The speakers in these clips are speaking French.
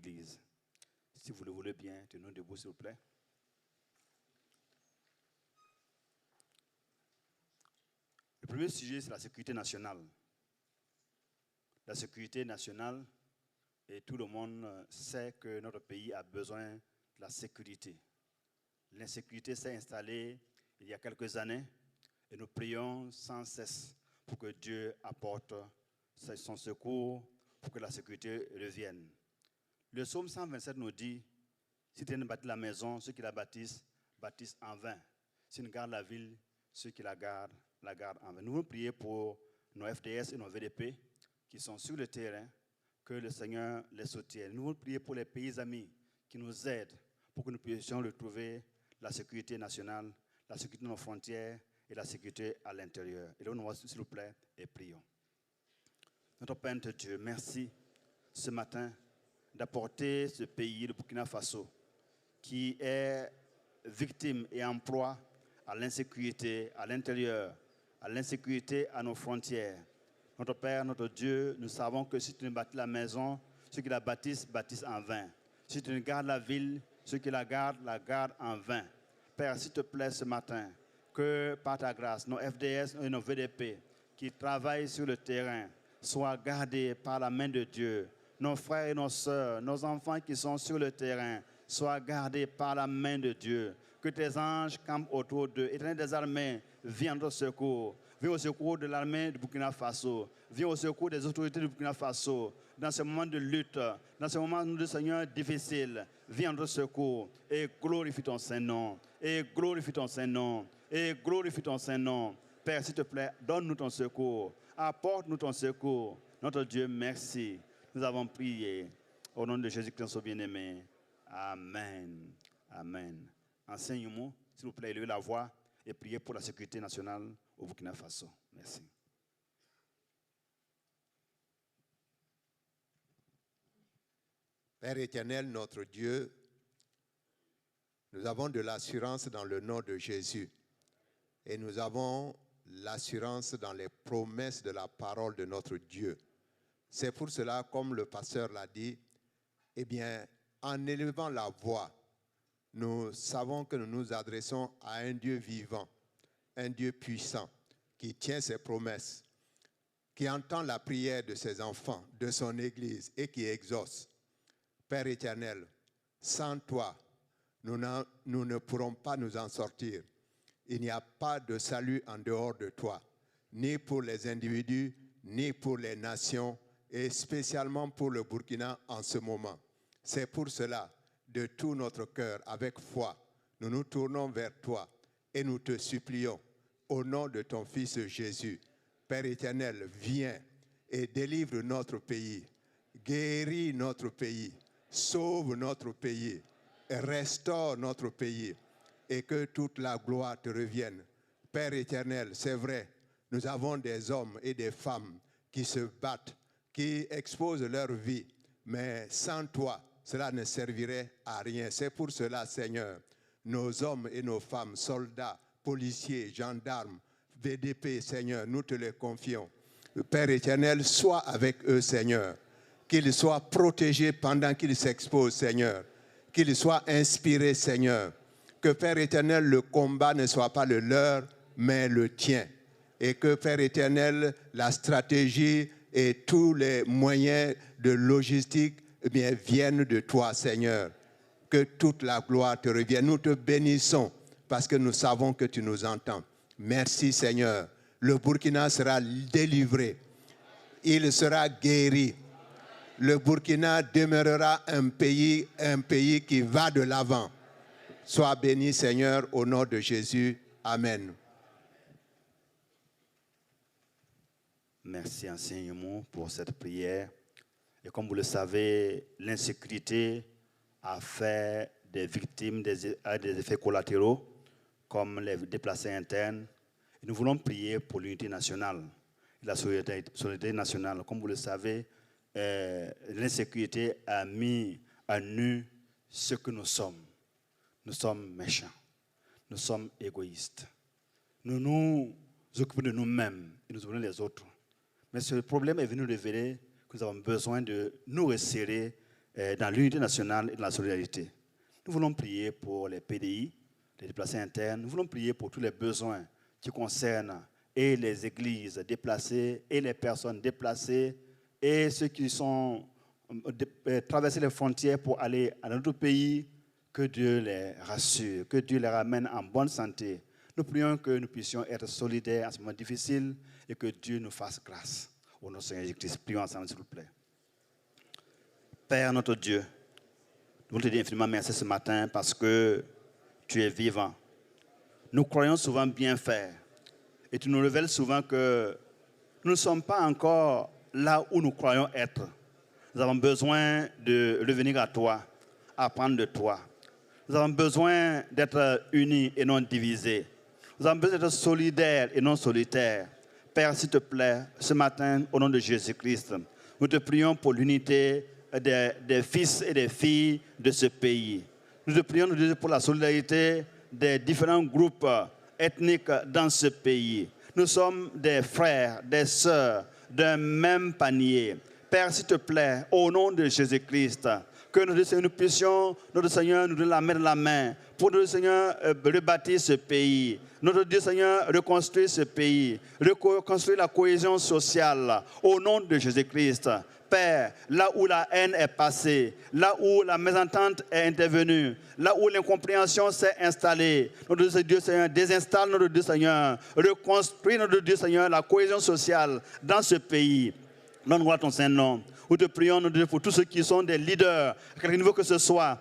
l'Église. Si vous le voulez bien, tenons debout, s'il vous plaît. Le premier sujet, c'est la sécurité nationale. La sécurité nationale, et tout le monde sait que notre pays a besoin de la sécurité. L'insécurité s'est installée il y a quelques années et nous prions sans cesse pour que Dieu apporte son secours, pour que la sécurité revienne. Le psaume 127 nous dit, si tu ne bâtis la maison, ceux qui la bâtissent en vain. Si tu gardes la ville, ceux qui la gardent en vain. Nous voulons prier pour nos FDS et nos VDP qui sont sur le terrain, que le Seigneur les soutienne. Nous voulons prier pour les pays amis qui nous aident pour que nous puissions retrouver la sécurité nationale, la sécurité de nos frontières et la sécurité à l'intérieur. Et là, nous voici, s'il vous plaît, et prions. Notre Père de Dieu, merci ce matin d'apporter ce pays, le Burkina Faso, qui est victime et en proie à l'insécurité à l'intérieur, à l'insécurité à nos frontières. Notre Père, notre Dieu, nous savons que si tu ne bâtis la maison, ceux qui la bâtissent en vain. Si tu ne gardes la ville, ceux qui la gardent en vain. Père, s'il te plaît ce matin, que par ta grâce, nos FDS et nos VDP qui travaillent sur le terrain soient gardés par la main de Dieu. Nos frères et nos sœurs, nos enfants qui sont sur le terrain soient gardés par la main de Dieu. Que tes anges campent autour d'eux. Éternel des armées, viens à notre secours. Viens au secours de l'armée du Burkina Faso. Viens au secours des autorités du Burkina Faso. Dans ce moment de lutte, dans ce moment de Seigneur difficile, viens à notre secours et glorifie ton Saint-Nom. Et glorifie ton Saint-Nom. Et glorifie ton Saint-Nom. Père, s'il te plaît, donne-nous ton secours. Apporte-nous ton secours. Notre Dieu, merci. Nous avons prié. Au nom de Jésus-Christ, bien-aimé. Amen. Amen. Enseigne-nous, s'il vous plaît, élevez la voix et priez pour la sécurité nationale au Burkina Faso. Merci. Père éternel, notre Dieu, nous avons de l'assurance dans le nom de Jésus. Et nous avons l'assurance dans les promesses de la parole de notre Dieu. C'est pour cela, comme le pasteur l'a dit, eh bien, en élevant la voix, nous savons que nous nous adressons à un Dieu vivant, un Dieu puissant, qui tient ses promesses, qui entend la prière de ses enfants, de son Église et qui exauce. Père éternel, sans toi, nous ne pourrons pas nous en sortir. Il n'y a pas de salut en dehors de toi, ni pour les individus, ni pour les nations, et spécialement pour le Burkina en ce moment. C'est pour cela, de tout notre cœur, avec foi, nous nous tournons vers toi et nous te supplions, au nom de ton Fils Jésus, Père éternel, viens et délivre notre pays, guéris notre pays, sauve notre pays, restaure notre pays, et que toute la gloire te revienne. Père éternel, c'est vrai, nous avons des hommes et des femmes qui se battent, qui exposent leur vie, mais sans toi, cela ne servirait à rien. C'est pour cela, Seigneur, nos hommes et nos femmes, soldats, policiers, gendarmes, VDP, Seigneur, nous te les confions. Père éternel, sois avec eux, Seigneur. Qu'ils soient protégés pendant qu'ils s'exposent, Seigneur. Qu'ils soient inspirés, Seigneur. Que, Père éternel, le combat ne soit pas le leur, mais le tien. Et que, Père éternel, la stratégie et tous les moyens de logistique eh bien, viennent de toi, Seigneur. Que toute la gloire te revienne. Nous te bénissons parce que nous savons que tu nous entends. Merci, Seigneur. Le Burkina sera délivré. Il sera guéri. Le Burkina demeurera un pays qui va de l'avant. Sois béni, Seigneur, au nom de Jésus. Amen. Merci, enseignement, pour cette prière. Et comme vous le savez, l'insécurité a fait des victimes des effets collatéraux, comme les déplacés internes. Et nous voulons prier pour l'unité nationale, la solidarité nationale. Comme vous le savez, l'insécurité a mis à nu ce que nous sommes. Nous sommes méchants, nous sommes égoïstes. Nous nous occupons de nous-mêmes et nous oublions les autres. Mais ce problème est venu révéler que nous avons besoin de nous resserrer dans l'unité nationale et dans la solidarité. Nous voulons prier pour les PDI, les déplacés internes. Nous voulons prier pour tous les besoins qui concernent et les églises déplacées et les personnes déplacées et ceux qui sont traversés les frontières pour aller à notre pays. Que Dieu les rassure, que Dieu les ramène en bonne santé. Nous prions que nous puissions être solidaires en ce moment difficile et que Dieu nous fasse grâce. Au nom de Seigneur Jésus-Christ, prions ensemble, s'il vous plaît. Père notre Dieu, nous te disons infiniment merci ce matin parce que tu es vivant. Nous croyons souvent bien faire et tu nous révèles souvent que nous ne sommes pas encore là où nous croyons être. Nous avons besoin de revenir à toi, apprendre de toi. Nous avons besoin d'être unis et non divisés. Nous avons besoin d'être solidaires et non solitaires. Père, s'il te plaît, ce matin, au nom de Jésus-Christ, nous te prions pour l'unité des fils et des filles de ce pays. Nous te prions pour la solidarité des différents groupes ethniques dans ce pays. Nous sommes des frères, des sœurs d'un même panier. Père, s'il te plaît, au nom de Jésus-Christ, que nous puissions, notre Seigneur, nous donner la main dans la main pour notre Seigneur rebâtir ce pays. Notre Dieu Seigneur, reconstruire ce pays, reconstruire la cohésion sociale au nom de Jésus-Christ. Père, là où la haine est passée, là où la mésentente est intervenue, là où l'incompréhension s'est installée, notre Dieu Seigneur, désinstalle notre Dieu Seigneur, reconstruit notre Dieu Seigneur la cohésion sociale dans ce pays. Donne-moi ton Saint-Nom. Nous te prions, nous Dieu, pour tous ceux qui sont des leaders, à quelque niveau que ce soit,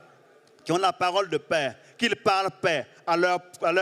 qui ont la parole de paix, qu'ils parlent paix à leur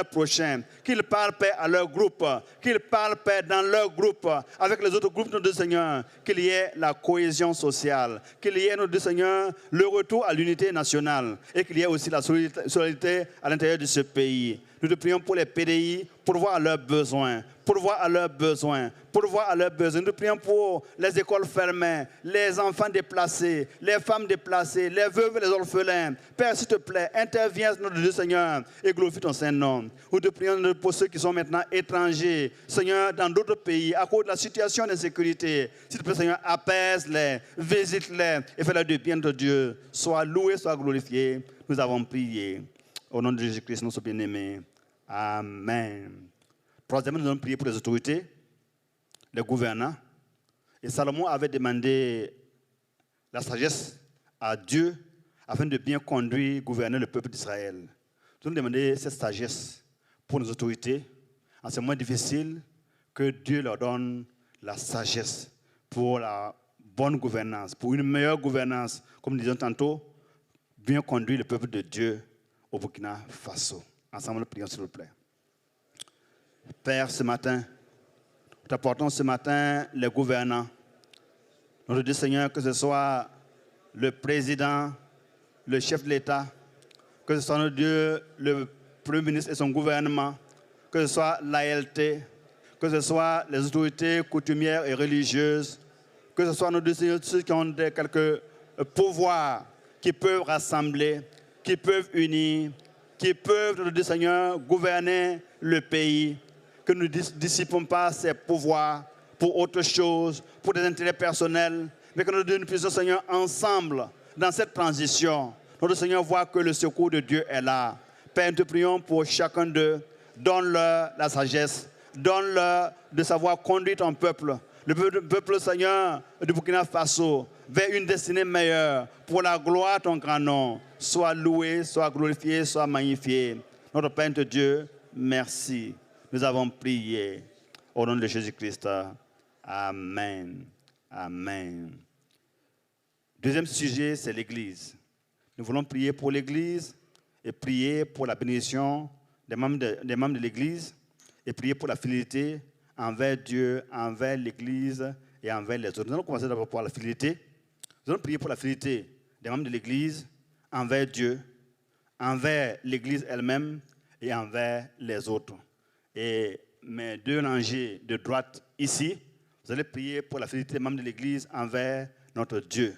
prochain, qu'ils parlent paix à leur groupe, qu'ils parlent paix dans leur groupe, avec les autres groupes, notre Seigneur, qu'il y ait la cohésion sociale, qu'il y ait, notre Seigneur, le retour à l'unité nationale et qu'il y ait aussi la solidarité à l'intérieur de ce pays. Nous te prions pour les PDI, pour voir à leurs besoins, pourvoir à leurs besoins. Nous te prions pour les écoles fermées, les enfants déplacés, les femmes déplacées, les veuves et les orphelins. Père, s'il te plaît, interviens, notre Dieu Seigneur, et glorifie ton Saint-Nom. Nous te prions pour ceux qui sont maintenant étrangers, Seigneur, dans d'autres pays, à cause de la situation d'insécurité. S'il te plaît, Seigneur, apaise-les, visite-les et fais-leur du bien, notre Dieu. Sois loué, sois glorifié. Nous avons prié. Au nom de Jésus-Christ, notre bien-aimé. Amen. Troisièmement, nous allons prier pour les autorités, les gouvernants. Et Salomon avait demandé la sagesse à Dieu afin de bien conduire, gouverner le peuple d'Israël. Nous allons demander cette sagesse pour nos autorités. En ces moments difficiles, que Dieu leur donne la sagesse pour la bonne gouvernance, pour une meilleure gouvernance, comme nous disions tantôt, bien conduire le peuple de Dieu au Burkina Faso. Ensemble, prions s'il vous plaît. Père, ce matin, nous t'apportons ce matin les gouvernants. Notre Dieu Seigneur, que ce soit le président, le chef de l'État, que ce soit notre Dieu, le Premier ministre et son gouvernement, que ce soit l'ALT, que ce soit les autorités coutumières et religieuses, que ce soit notre Dieu Seigneur, ceux qui ont quelques pouvoirs qui peuvent rassembler, qui peuvent unir, qui peuvent, notre Dieu Seigneur, gouverner le pays, que nous ne dissipons pas ces pouvoirs pour autre chose, pour des intérêts personnels, mais que notre Dieu, nous puissions, Seigneur, ensemble, dans cette transition, notre Seigneur voit que le secours de Dieu est là. Père, nous te prions pour chacun d'eux, donne-leur la sagesse, donne-leur de savoir conduire ton peuple, le peuple, Seigneur, du Burkina Faso, vers une destinée meilleure, pour la gloire de ton grand nom. Sois loué, sois glorifié, sois magnifié. Notre Père de Dieu, merci. Nous avons prié au nom de Jésus-Christ. Amen. Amen. Deuxième sujet, c'est l'Église. Nous voulons prier pour l'Église et prier pour la bénédiction des membres de l'Église et prier pour la fidélité envers Dieu, envers l'Église et envers les autres. Nous allons commencer d'abord par la fidélité. Nous allons prier pour la fidélité des membres de l'Église envers Dieu, envers l'Église elle-même et envers les autres. Et mes deux rangées de droite ici, vous allez prier pour la fidélité des membres de l'Église envers notre Dieu.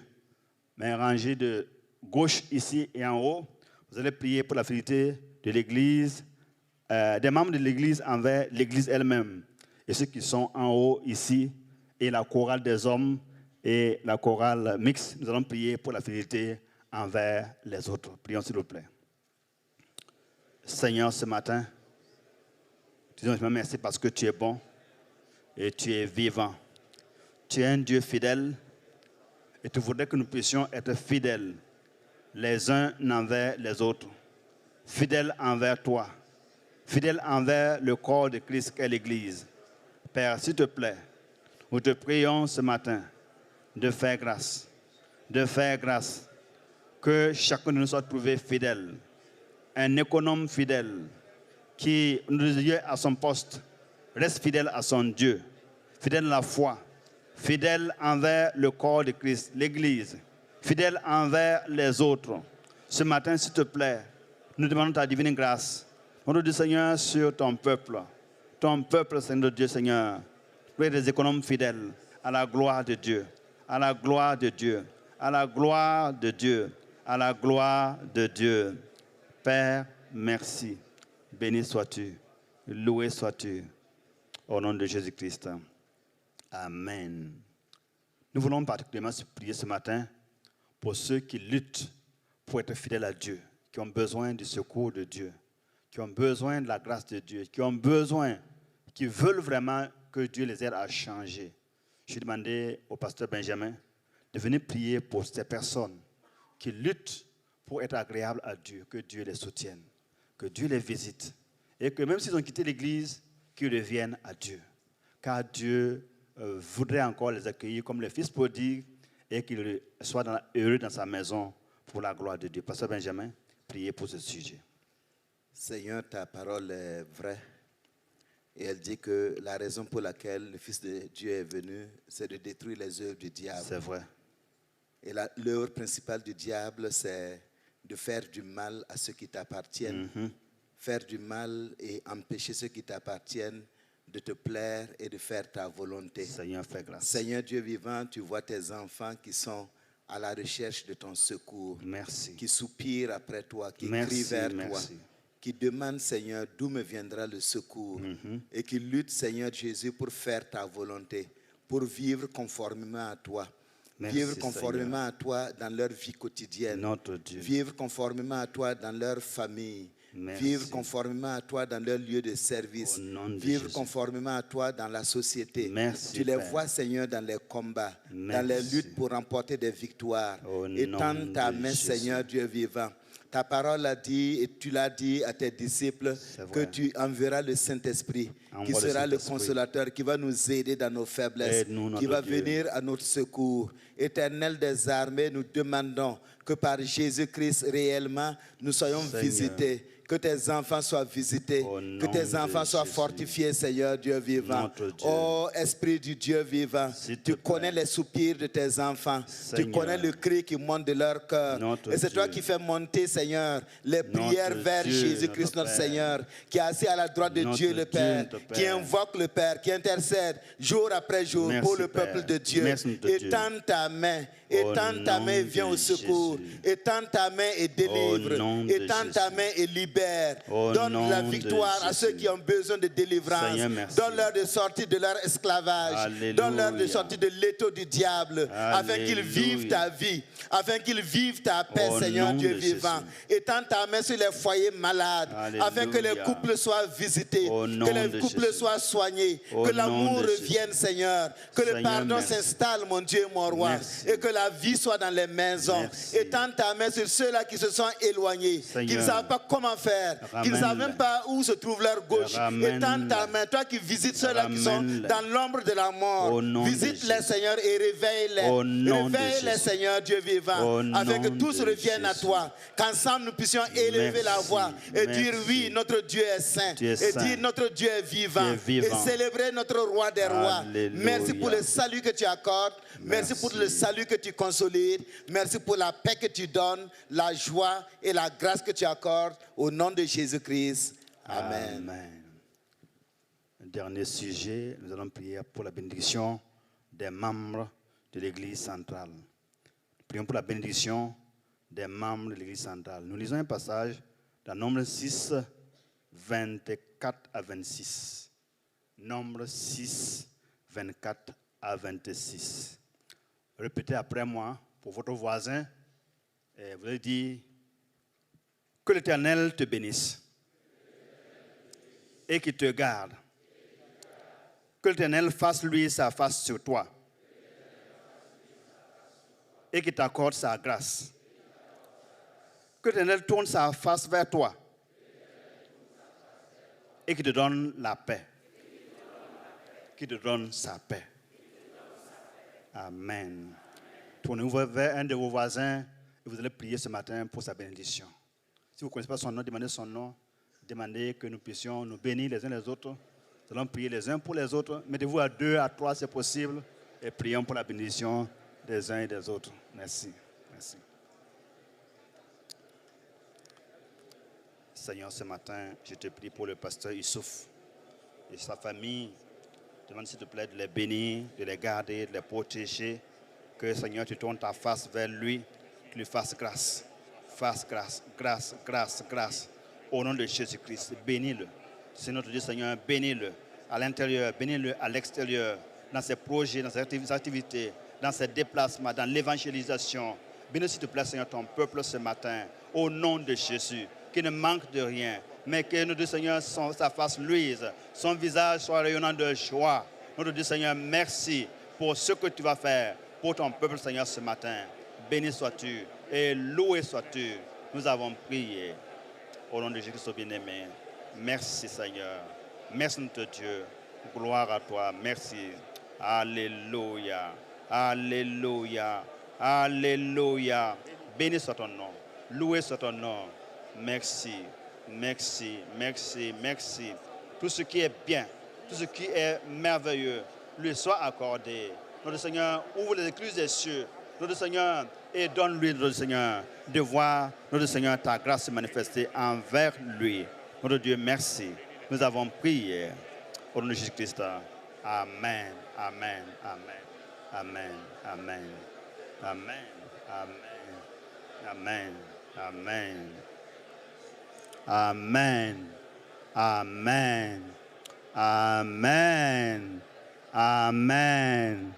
Mes rangées de gauche ici et en haut, vous allez prier pour la fidélité de l'Église, des membres de l'Église envers l'Église elle-même. Et ceux qui sont en haut ici, et la chorale des hommes et la chorale mixte, nous allons prier pour la fidélité envers les autres. Prions s'il vous plaît. Seigneur, ce matin, disons merci parce que tu es bon et tu es vivant. Tu es un Dieu fidèle et tu voudrais que nous puissions être fidèles les uns envers les autres. Fidèles envers toi. Fidèles envers le corps de Christ qu'est l'Église. Père, s'il te plaît, nous te prions ce matin de faire grâce. De faire grâce. Que chacun de nous soit trouvé fidèle. Un économe fidèle qui, Dieu à son poste, reste fidèle à son Dieu. Fidèle à la foi. Fidèle envers le corps de Christ, l'Église. Fidèle envers les autres. Ce matin, s'il te plaît, nous demandons ta divine grâce. Notre Dieu Seigneur, sur ton peuple. Ton peuple, Seigneur Dieu Seigneur. Nous des économes fidèles à la gloire de Dieu. À la gloire de Dieu. À la gloire de Dieu. À la gloire de Dieu. Père, merci. Béni sois-tu. Loué sois-tu. Au nom de Jésus-Christ. Amen. Nous voulons particulièrement prier ce matin pour ceux qui luttent pour être fidèles à Dieu, qui ont besoin du secours de Dieu, qui ont besoin de la grâce de Dieu, qui veulent vraiment que Dieu les aide à changer. Je demandé au pasteur Benjamin de venir prier pour ces personnes qui luttent pour être agréables à Dieu, que Dieu les soutienne, que Dieu les visite, et que même s'ils ont quitté l'Église, qu'ils reviennent à Dieu. Car Dieu voudrait encore les accueillir comme les fils prodigues et qu'ils soient heureux dans sa maison pour la gloire de Dieu. Pasteur Benjamin, priez pour ce sujet. Seigneur, ta parole est vraie. Et elle dit que la raison pour laquelle le Fils de Dieu est venu, c'est de détruire les œuvres du diable. C'est vrai. Et l'œuvre principale du diable, c'est de faire du mal à ceux qui t'appartiennent. Faire du mal et empêcher ceux qui t'appartiennent de te plaire et de faire ta volonté. Seigneur, fais grâce. Seigneur Dieu vivant, tu vois tes enfants qui sont à la recherche de ton secours. Merci. Qui soupirent après toi, qui crient vers toi. Qui demandent, Seigneur, d'où me viendra le secours. Et qui luttent, Seigneur Jésus, pour faire ta volonté, pour vivre conformément à toi. Merci, vivre conformément Seigneur. à toi dans leur vie quotidienne. Notre Dieu. Vivre conformément à toi dans leur famille. Merci. Vivre conformément à toi dans leur lieu de service. Vivre Jésus. Conformément à toi dans la société. Merci, tu les Père. vois, Seigneur, dans les combats, Merci. dans les luttes pour remporter des victoires. Étends ta main, Seigneur Dieu vivant. Ta parole a dit, et tu l'as dit à tes disciples, que tu enverras le Saint-Esprit, qui sera le consolateur, qui va nous aider dans nos faiblesses, qui va venir à notre secours. Éternel des armées, nous demandons que par Jésus-Christ réellement, nous soyons visités. Que tes enfants soient visités, que tes enfants soient fortifiés, Seigneur Dieu vivant. Oh Esprit du Dieu vivant, tu connais les soupirs de tes enfants, tu connais le cri qui monte de leur cœur. Et c'est toi qui fais monter, Seigneur, les prières vers Jésus-Christ notre Seigneur, qui est assis à la droite de Dieu le Père, qui invoque le Père, qui intercède jour après jour pour le peuple de Dieu. Étends ta main. Étends ta main et viens au secours. Étends ta main et délivre. Étends ta main et libère. Donne la victoire à ceux qui ont besoin de délivrance. Donne-leur de sortir de leur esclavage. Donne-leur de sortir de l'étau du diable. Afin qu'ils vivent ta vie. Afin qu'ils vivent ta paix, Seigneur Dieu vivant. Étends ta main sur les foyers malades. Afin que les couples soient visités. Que les couples soient soignés. Que l'amour revienne, Seigneur. Que le pardon s'installe, mon Dieu, mon roi. Et que la vie soit dans les maisons. Étends ta main sur ceux-là qui se sont éloignés, qui ne savent pas comment faire, qui ne savent même pas où se trouve leur gauche. Étends ta main, toi qui visites ceux-là qui sont dans l'ombre de la mort. Visite-les, Seigneur, et réveille-les. Réveille-les, Seigneur Dieu vivant, afin que tous reviennent à toi. Qu'ensemble nous puissions élever la voix et dire oui, notre Dieu est saint. Et dire notre Dieu est vivant. Et célébrer notre roi des rois. Merci pour le salut que tu accordes. Merci pour le salut que tu consolides. Merci pour la paix que tu donnes, la joie et la grâce que tu accordes. Au nom de Jésus-Christ. Amen. Un dernier sujet, nous allons prier pour la bénédiction des membres de l'Église centrale. Prions pour la bénédiction des membres de l'Église centrale. Nous lisons un passage dans Nombre 6, 24 à 26. Nombre 6, 24 à 26. Répétez après moi pour votre voisin Et vous allez dire que l'Éternel te bénisse et qu'il te garde. Que l'Éternel fasse lui sa face sur toi et qu'il t'accorde sa grâce. Que l'Éternel tourne sa face vers toi et qu'il te donne la paix. Qu'il te donne sa paix. Amen. Tournez-vous vers un de vos voisins et vous allez prier ce matin pour sa bénédiction. Si vous ne connaissez pas son nom, demandez son nom. Demandez que nous puissions nous bénir les uns les autres. Nous allons prier les uns pour les autres. Mettez-vous à 2, à 3, c'est possible. Et prions pour la bénédiction des uns et des autres. Merci. Merci. Seigneur, ce matin, je te prie pour le pasteur Youssouf et sa famille. Demande s'il te plaît de les bénir, de les garder, de les protéger. Que Seigneur, tu tournes ta face vers lui, qu'il lui fasse grâce. Fasse grâce, grâce, grâce, grâce. Au nom de Jésus-Christ, bénis-le. C'est notre Dieu, Seigneur, bénis-le. À l'intérieur, bénis-le à l'extérieur, dans ses projets, dans ses activités, dans ses déplacements, dans l'évangélisation. Bénis, s'il te plaît, Seigneur, ton peuple ce matin. Au nom de Jésus, qu'il ne manque de rien, mais que notre Dieu, Seigneur, sa face luise, son visage soit rayonnant de joie. Notre Dieu, Seigneur, merci pour ce que tu vas faire pour ton peuple, Seigneur, ce matin. Béni sois-tu et loué sois-tu. Nous avons prié. Au nom de Jésus bien-aimé. Merci, Seigneur. Merci, notre Dieu. Gloire à toi. Merci. Alléluia. Alléluia. Alléluia. Béni soit ton nom. Loué soit ton nom. Merci. Merci. Merci. Merci. Tout ce qui est bien, tout ce qui est merveilleux, lui soit accordé. Notre Seigneur, ouvre les écluses des cieux. Notre Seigneur, et donne-lui, notre Seigneur, de voir, notre Seigneur, ta grâce se manifester envers lui. Notre Dieu, merci. Nous avons prié. Au nom de Jésus-Christ. Amen. Amen. Amen. Amen. Amen. Amen. Amen. Amen. Amen. Amen. Amen. Amen.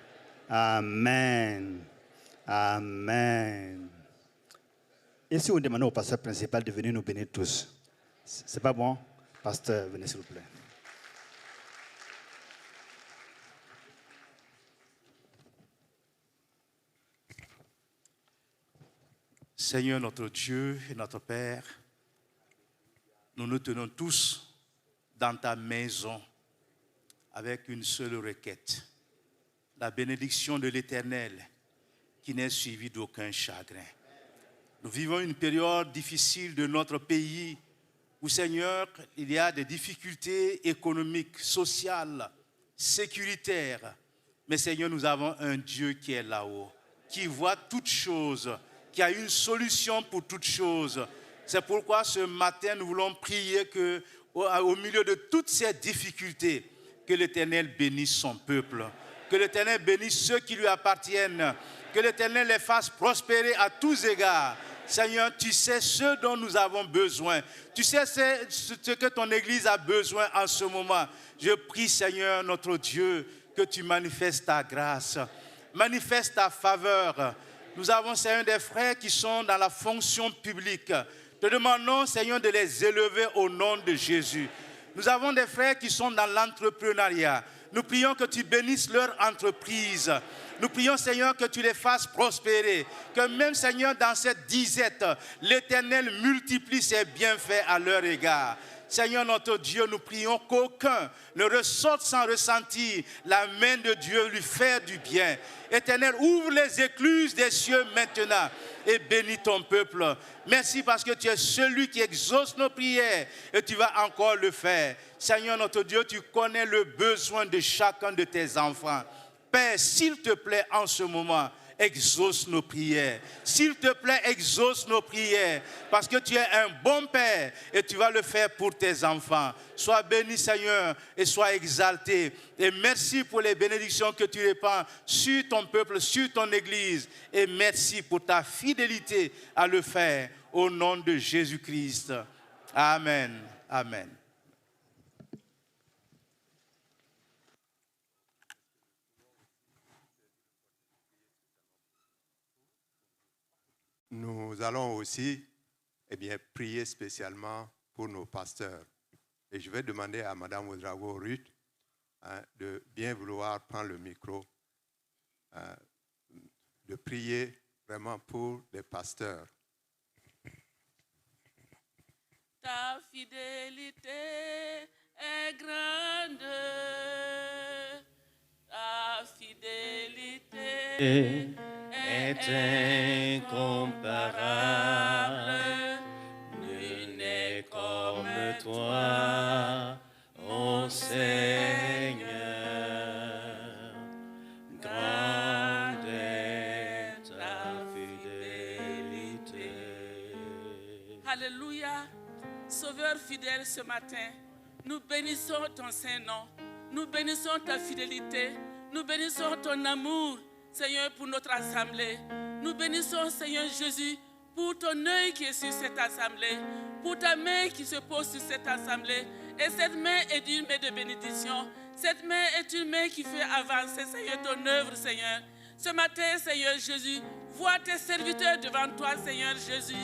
Amen. Amen. Et si on demande au pasteur principal de venir nous bénir tous, c'est pas bon? Pasteur, venez s'il vous plaît. Seigneur notre Dieu et notre Père, nous nous tenons tous dans ta maison avec une seule requête, la bénédiction de l'Éternel qui n'est suivie d'aucun chagrin. Nous vivons une période difficile de notre pays où, Seigneur, il y a des difficultés économiques, sociales, sécuritaires. Mais, Seigneur, nous avons un Dieu qui est là-haut, qui voit toutes choses, qui a une solution pour toutes choses. C'est pourquoi ce matin, nous voulons prier que, au milieu de toutes ces difficultés, que l'Éternel bénisse son peuple, que l'Éternel bénisse ceux qui lui appartiennent, que l'Éternel les fasse prospérer à tous égards. Seigneur, tu sais ce dont nous avons besoin. Tu sais ce que ton Église a besoin en ce moment. Je prie, Seigneur, notre Dieu, que tu manifestes ta grâce, manifeste ta faveur. Nous avons, Seigneur, des frères qui sont dans la fonction publique. Te demandons, Seigneur, de les élever au nom de Jésus. Nous avons des frères qui sont dans l'entrepreneuriat. Nous prions que tu bénisses leur entreprise. Nous prions, Seigneur, que tu les fasses prospérer. Que même, Seigneur, dans cette disette, l'Éternel multiplie ses bienfaits à leur égard. Seigneur notre Dieu, nous prions qu'aucun ne ressorte sans ressentir la main de Dieu lui faire du bien. Éternel, ouvre les écluses des cieux maintenant et bénis ton peuple. Merci parce que tu es celui qui exauce nos prières et tu vas encore le faire. Seigneur notre Dieu, tu connais le besoin de chacun de tes enfants. Père, s'il te plaît, en ce moment, exauce nos prières. S'il te plaît, exauce nos prières. Parce que tu es un bon Père et tu vas le faire pour tes enfants. Sois béni, Seigneur, et sois exalté. Et merci pour les bénédictions que tu répands sur ton peuple, sur ton Église. Et merci pour ta fidélité à le faire. Au nom de Jésus-Christ. Amen. Amen. nous allons aussi prier spécialement pour nos pasteurs. Et je vais demander à Mme Ouedraogo Ruth de bien vouloir prendre le micro, de prier vraiment pour les pasteurs. Ta fidélité est grande, ta fidélité est incomparable. Nul n'est comme toi, ô Seigneur. Grande est ta fidélité. Alléluia. Sauveur fidèle, ce matin, nous bénissons ton Saint-Nom, nous bénissons ta fidélité, nous bénissons ton amour, Seigneur, pour notre assemblée. Nous bénissons, Seigneur Jésus, pour ton œil qui est sur cette assemblée, pour ta main qui se pose sur cette assemblée. Et cette main est une main de bénédiction. Cette main est une main qui fait avancer, Seigneur, ton œuvre, Seigneur. Ce matin, Seigneur Jésus, vois tes serviteurs devant toi, Seigneur Jésus.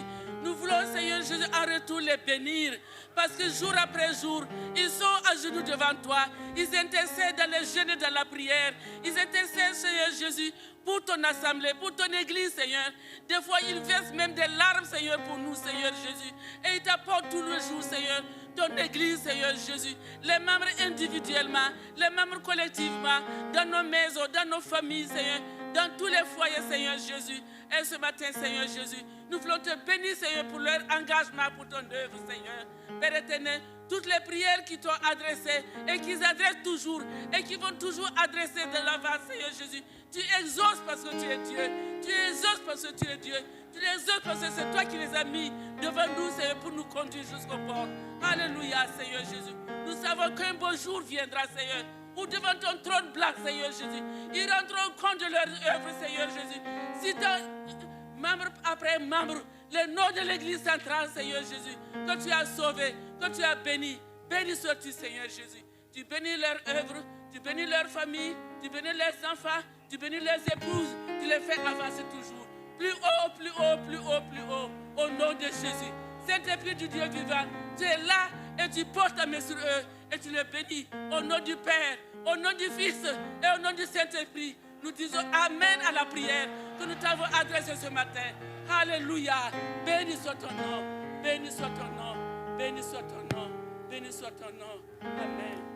Nous voulons, Seigneur Jésus, en retour les bénir. Parce que jour après jour, ils sont à genoux devant toi. Ils intercèdent dans les jeûnes et dans la prière. Ils intercèdent, Seigneur Jésus, pour ton assemblée, pour ton église, Seigneur. Des fois, ils versent même des larmes, Seigneur, pour nous, Seigneur Jésus. Et ils t'apportent tous les jours, Seigneur, ton église, Seigneur Jésus. Les membres individuellement, les membres collectivement, dans nos maisons, dans nos familles, Seigneur, dans tous les foyers, Seigneur Jésus. Et ce matin, Seigneur Jésus, nous voulons te bénir, Seigneur, pour leur engagement, pour ton œuvre, Seigneur. Père éternel, toutes les prières qui t'ont adressées et qu'ils adressent toujours et qui vont toujours adresser de l'avant, Seigneur Jésus. Tu exauces parce que tu es Dieu. Tu exauces parce que tu es Dieu. Tu les exauces parce que c'est toi qui les as mis devant nous, Seigneur, pour nous conduire jusqu'au port. Alléluia, Seigneur Jésus. Nous savons qu'un beau jour viendra, Seigneur, où devant ton trône blanc, Seigneur Jésus, ils rendront compte de leur œuvre, Seigneur Jésus. Si membre après membre, le nom de l'église centrale, Seigneur Jésus, que tu as sauvé, que tu as béni, bénis sois-tu, Seigneur Jésus. Tu bénis leur œuvre, tu bénis leur famille, tu bénis leurs enfants, tu bénis leurs épouses, tu les fais avancer toujours. Plus haut, plus haut, plus haut, plus haut, au nom de Jésus. Saint-Esprit du Dieu vivant, tu es là et tu portes ta main sur eux et tu les bénis. Au nom du Père, au nom du Fils et au nom du Saint-Esprit, nous disons Amen à la prière que nous t'avons adressée ce matin. Alléluia. Béni soit ton nom. Béni soit ton nom. Béni soit ton nom. Béni soit ton nom. Amen.